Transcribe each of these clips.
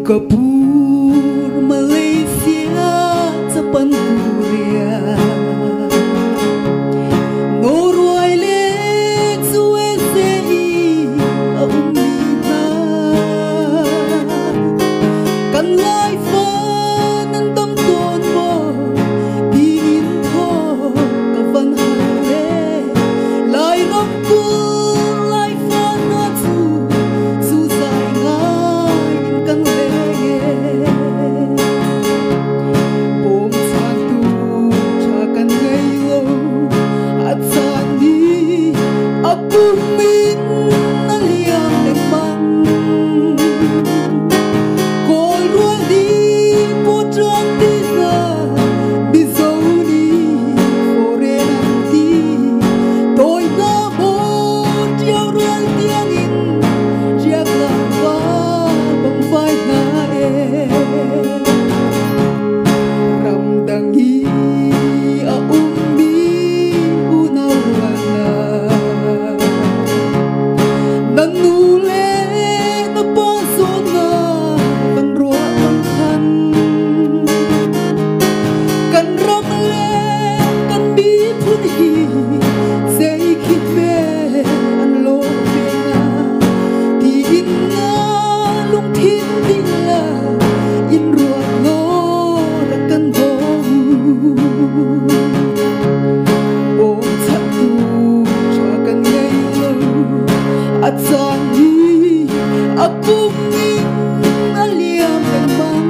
Kapur Malaysia Japan Korea Norway Lex USA Umina Kan lai fa nan tâm tôn mo Din ho ka van hale Lai rong ku lai fa na tu Su sai ngai in kan le Bom san tu cha kan ngai lo At san ni aku min na liang le mang Kol ruang di po trang di na Bizaw ni fore nanti Toy na mo tiyaw ruang tiangin Tiyak lang ba bang fight na Ramdangi a umbi unaw na Nanule na paso na kan ruwa ang kan Kan ramle kan bipun hi Say kipe an lo na Di inna lung tin dila In ruwa lo rakan ho Bom satu Chakan ngayon At sani Aku min aliam lemang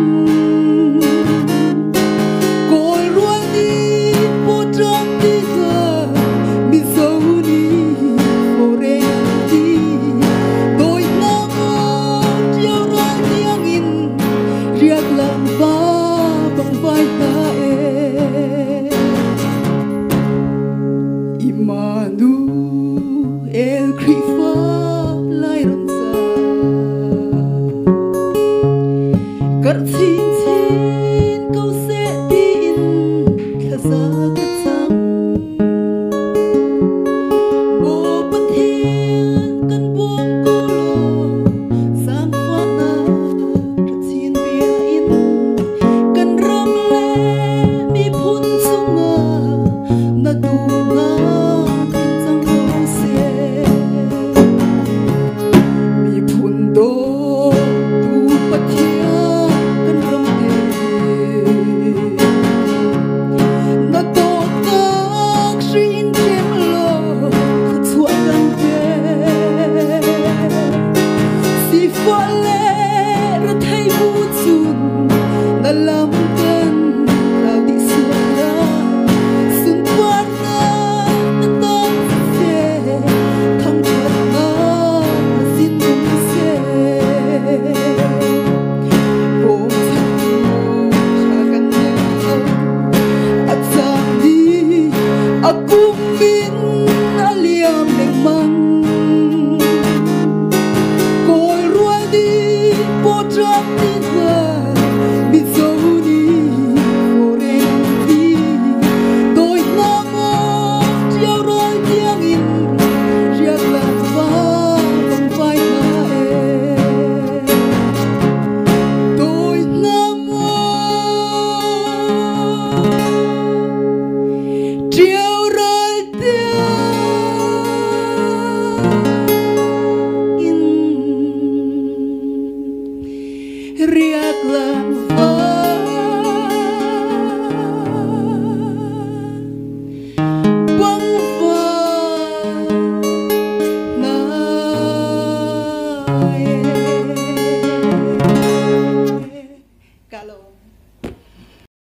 Kol ruang di Putrang tiga Bizaw ni Fore nanti Toy na mo Tiyaw ruang tiangin Riyak lang ba Bang fight na Immanuel Krifa lai rong sa Kar chin chin câu sẽ tin khá giá